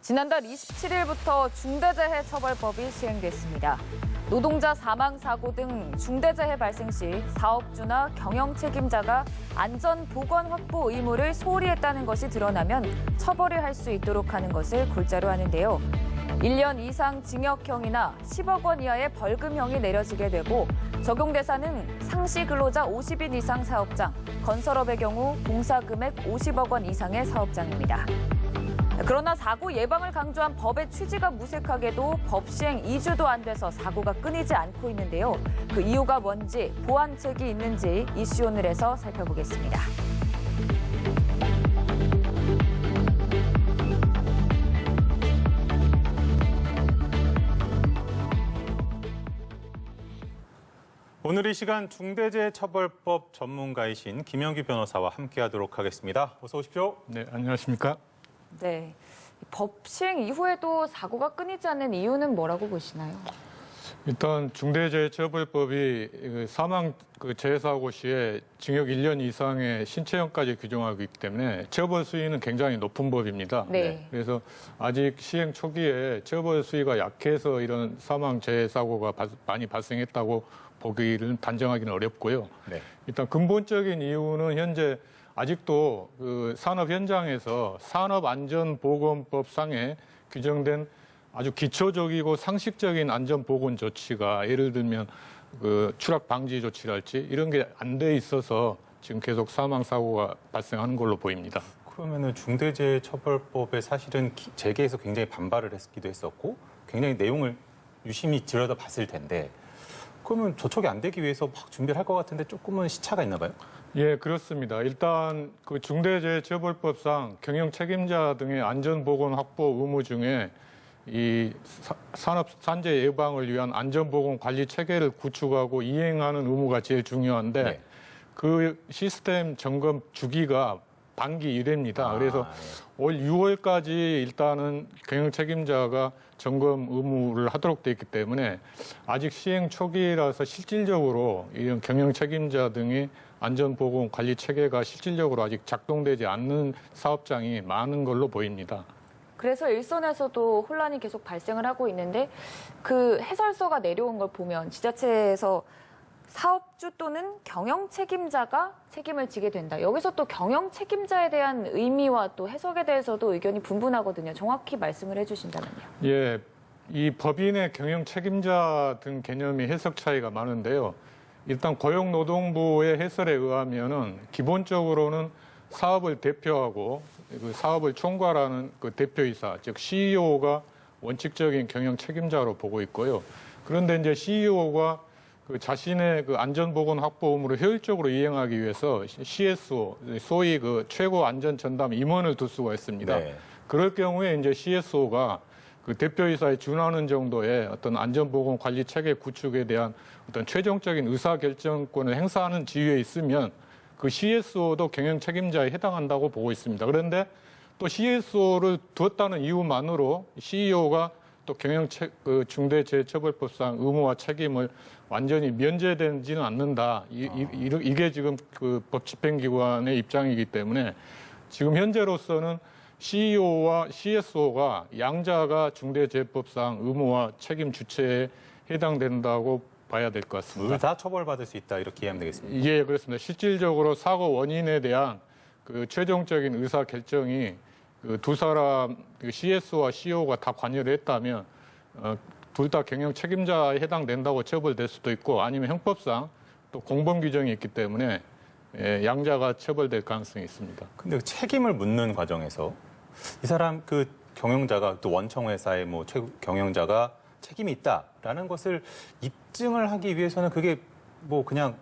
지난달 27일부터 중대재해처벌법이 시행됐습니다. 노동자 사망, 사고 등 중대재해 발생 시 사업주나 경영 책임자가 안전보건 확보 의무를 소홀히 했다는 것이 드러나면 처벌을 할 수 있도록 하는 것을 골자로 하는데요. 1년 이상 징역형이나 10억 원 이하의 벌금형이 내려지게 되고 적용 대상은 상시 근로자 50인 이상 사업장, 건설업의 경우 공사금액 50억 원 이상의 사업장입니다. 그러나 사고 예방을 강조한 법의 취지가 무색하게도 법 시행 2주도 안 돼서 사고가 끊이지 않고 있는데요. 그 이유가 뭔지, 보완책이 있는지 이슈오늘에서 살펴보겠습니다. 오늘 이 시간 중대재해처벌법 전문가이신 김영규 변호사와 함께하도록 하겠습니다. 어서 오십시오. 네, 안녕하십니까? 네, 법 시행 이후에도 사고가 끊이지 않는 이유는 뭐라고 보시나요? 일단 중대재해처벌법이 사망 재해사고 시에 징역 1년 이상의 신체형까지 규정하고 있기 때문에 처벌 수위는 굉장히 높은 법입니다. 네. 그래서 아직 시행 초기에 처벌 수위가 약해서 이런 사망 재해사고가 많이 발생했다고 보기를 단정하기는 어렵고요. 네. 일단 근본적인 이유는 현재 아직도 그 산업 현장에서 산업안전보건법상에 규정된 아주 기초적이고 상식적인 안전보건 조치가 예를 들면 그 추락 방지 조치랄지 이런 게 안 돼 있어서 지금 계속 사망 사고가 발생하는 걸로 보입니다. 그러면은 중대재해처벌법에 사실은 재계에서 굉장히 반발을 했기도 했었고 굉장히 내용을 유심히 들여다봤을 텐데 그러면 저촉이 안 되기 위해서 막 준비를 할 것 같은데 조금은 시차가 있나 봐요? 예, 그렇습니다. 일단 그 중대재해처벌법상 경영 책임자 등의 안전보건 확보 의무 중에 이 산업 산재 예방을 위한 안전보건 관리 체계를 구축하고 이행하는 의무가 제일 중요한데 네. 그 시스템 점검 주기가 반기 1회입니다. 그래서 네. 올 6월까지 일단은 경영 책임자가 점검 의무를 하도록 돼 있기 때문에 아직 시행 초기라서 실질적으로 이런 경영 책임자 등의 안전보건 관리 체계가 실질적으로 아직 작동되지 않는 사업장이 많은 걸로 보입니다. 그래서 일선에서도 혼란이 계속 발생을 하고 있는데 그 해설서가 내려온 걸 보면 지자체에서 사업주 또는 경영 책임자가 책임을 지게 된다. 여기서 또 경영 책임자에 대한 의미와 또 해석에 대해서도 의견이 분분하거든요. 정확히 말씀을 해주신다면요. 예, 이 법인의 경영 책임자 등 개념이 해석 차이가 많은데요. 일단 고용노동부의 해설에 의하면은 기본적으로는 사업을 대표하고 그 사업을 총괄하는 그 대표이사, 즉 CEO가 원칙적인 경영 책임자로 보고 있고요. 그런데 이제 CEO가 그 자신의 그 안전보건 확보 의무를 효율적으로 이행하기 위해서 CSO, 소위 그 최고 안전 전담 임원을 둘 수가 있습니다. 네. 그럴 경우에 이제 CSO가 그 대표이사에 준하는 정도의 어떤 안전보건 관리 체계 구축에 대한 어떤 최종적인 의사결정권을 행사하는 지위에 있으면 그 CSO도 경영 책임자에 해당한다고 보고 있습니다. 그런데 또 CSO를 두었다는 이유만으로 CEO가 또 그 중대재해처벌법상 의무와 책임을 완전히 면제되지는 않는다. 이게 지금 그 법 집행기관의 입장이기 때문에 지금 현재로서는 CEO와 CSO가 양자가 중대재해법상 의무와 책임 주체에 해당된다고 봐야 될 것 같습니다. 둘 다 처벌받을 수 있다 이렇게 이해하면 되겠습니다. 예, 그렇습니다. 실질적으로 사고 원인에 대한 그 최종적인 의사 결정이 그 두 사람 CS와 CEO가 다 관여를 했다면 둘 다 경영 책임자에 해당된다고 처벌될 수도 있고 아니면 형법상 또 공범 규정이 있기 때문에 양자가 처벌될 가능성이 있습니다. 근데 그 책임을 묻는 과정에서 이 사람 그 경영자가 또 원청 회사의 뭐 경영자가 책임이 있다라는 것을 입증을 하기 위해서는 그게 뭐 그냥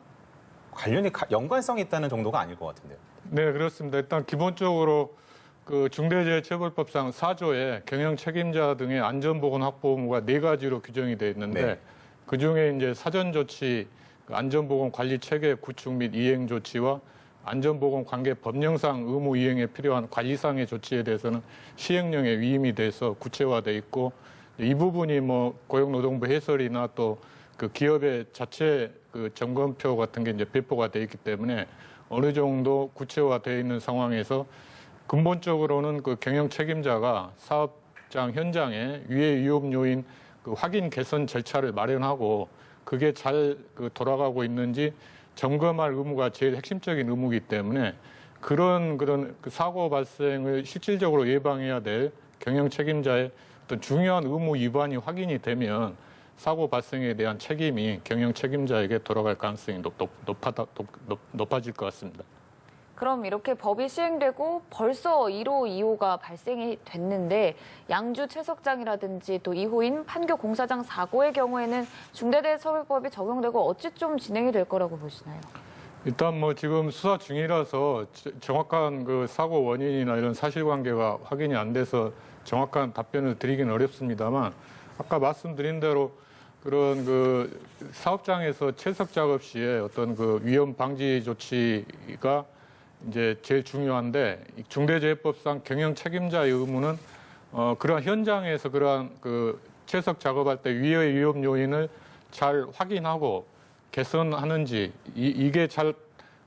연관성이 있다는 정도가 아닐 것 같은데요. 네, 그렇습니다. 일단 기본적으로 그 중대재해처벌법상 4조에 경영 책임자 등의 안전보건 확보 의무가 4가지로 규정이 되어 있는데 네. 그중에 이제 사전 조치, 안전보건 관리 체계 구축 및 이행 조치와 안전보건 관계 법령상 의무 이행에 필요한 관리상의 조치에 대해서는 시행령에 위임이 돼서 구체화돼 있고 이 부분이 뭐 고용노동부 해설이나 또 그 기업의 자체 그 점검표 같은 게 이제 배포가 돼 있기 때문에 어느 정도 구체화되어 있는 상황에서 근본적으로는 그 경영 책임자가 사업 사업장 현장에 유해 위험 요인 그 확인 개선 절차를 마련하고 그게 잘 돌아가고 있는지 점검할 의무가 제일 핵심적인 의무이기 때문에 그런 그 사고 발생을 실질적으로 예방해야 될 경영 책임자의 어떤 중요한 의무 위반이 확인이 되면 사고 발생에 대한 책임이 경영 책임자에게 돌아갈 가능성이 높아질 것 같습니다. 그럼 이렇게 법이 시행되고 벌써 1호, 2호가 발생이 됐는데 양주 채석장이라든지 또 이호인 판교 공사장 사고의 경우에는 중대재해처벌법이 적용되고 어찌 좀 진행이 될 거라고 보시나요? 일단 뭐 지금 수사 중이라서 정확한 그 사고 원인이나 이런 사실관계가 확인이 안 돼서 정확한 답변을 드리기는 어렵습니다만 아까 말씀드린 대로 그런 그 사업장에서 채석 작업 시에 어떤 그 위험 방지 조치가 이제 제일 중요한데 중대재해법상 경영 책임자의 의무는 그러한 현장에서 그러한 그 채석 작업할 때 위해 위험 요인을 잘 확인하고 개선하는지 이게 잘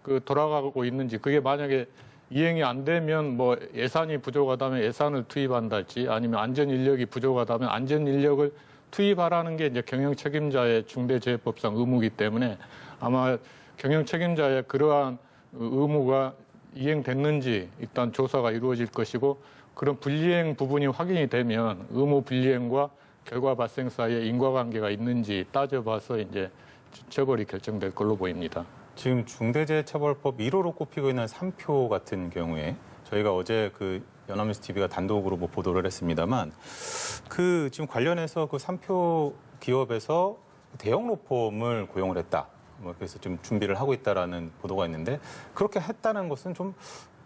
그 돌아가고 있는지 그게 만약에 이행이 안 되면 뭐 예산이 부족하다면 예산을 투입한달지 아니면 안전 인력이 부족하다면 안전 인력을 투입하라는 게 이제 경영 책임자의 중대재해법상 의무이기 때문에 아마 경영 책임자의 그러한 의무가 이행됐는지 일단 조사가 이루어질 것이고 그런 불이행 부분이 확인이 되면 의무 불이행과 결과 발생 사이에 인과관계가 있는지 따져봐서 이제 처벌이 결정될 걸로 보입니다. 지금 중대재해처벌법 1호로 꼽히고 있는 3표 같은 경우에 저희가 어제 그 연합뉴스 TV가 단독으로 뭐 보도를 했습니다만 그 지금 관련해서 그 3표 기업에서 대형 로펌을 고용을 했다. 뭐 그래서 좀 준비를 하고 있다라는 보도가 있는데 그렇게 했다는 것은 좀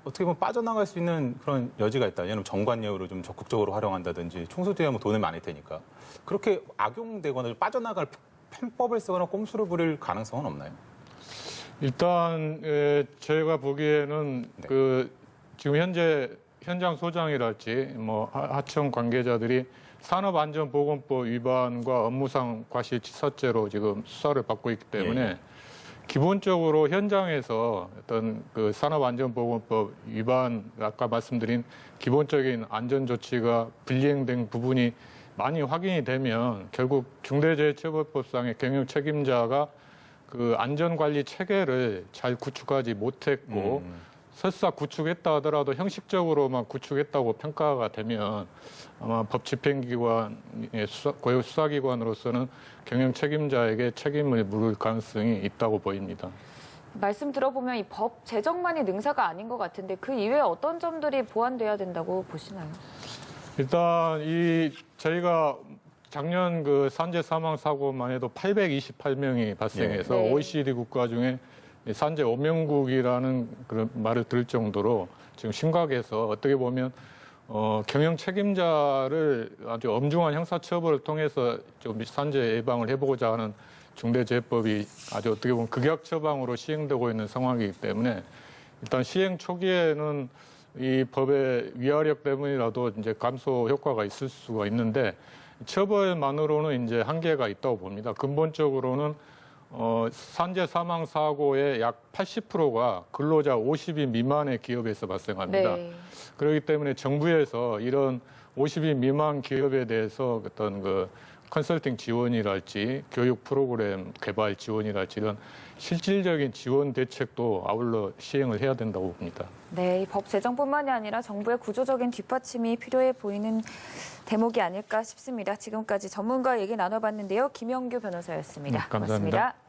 어떻게 보면 빠져나갈 수 있는 그런 여지가 있다. 예를 들면 정관예우를 좀 적극적으로 활용한다든지 총수들이 뭐 돈을 많이 테니까 그렇게 악용되거나 빠져나갈 편법을 쓰거나 꼼수를 부릴 가능성은 없나요? 일단 제가 보기에는 네. 그 지금 현재 현장 소장이랄지 뭐 하청 관계자들이 산업안전보건법 위반과 업무상 과실치사죄로 지금 수사를 받고 있기 때문에 예. 기본적으로 현장에서 어떤 그 산업안전보건법 위반 아까 말씀드린 기본적인 안전조치가 불이행된 부분이 많이 확인이 되면 결국 중대재해처벌법상의 경영 책임자가 그 안전관리 체계를 잘 구축하지 못했고 설사 구축했다 하더라도 형식적으로만 구축했다고 평가가 되면 아마 법 집행기관, 고유 수사기관으로서는 경영 책임자에게 책임을 물을 가능성이 있다고 보입니다. 말씀 들어보면 이 법 제정만이 능사가 아닌 것 같은데 그 이외에 어떤 점들이 보완돼야 된다고 보시나요? 일단 저희가 작년 그 산재 사망 사고만 해도 828명이 발생해서 네. OECD 국가 중에 산재 오명국이라는 그런 말을 들을 정도로 지금 심각해서 어떻게 보면 경영 책임자를 아주 엄중한 형사처벌을 통해서 좀 산재 예방을 해보고자 하는 중대재해법이 아주 어떻게 보면 극약 처방으로 시행되고 있는 상황이기 때문에 일단 시행 초기에는 이 법의 위화력 때문이라도 이제 감소 효과가 있을 수가 있는데 처벌만으로는 이제 한계가 있다고 봅니다. 근본적으로는 산재 사망 사고의 약 80%가 근로자 50인 미만의 기업에서 발생합니다. 네. 그렇기 때문에 정부에서 이런 50인 미만 기업에 대해서 어떤 그 컨설팅 지원이랄지 교육 프로그램 개발 지원이랄지 이런 실질적인 지원 대책도 아울러 시행을 해야 된다고 봅니다. 네, 이 법 제정뿐만이 아니라 정부의 구조적인 뒷받침이 필요해 보이는 대목이 아닐까 싶습니다. 지금까지 전문가 얘기 나눠봤는데요. 김영규 변호사였습니다. 감사합니다. 고맙습니다.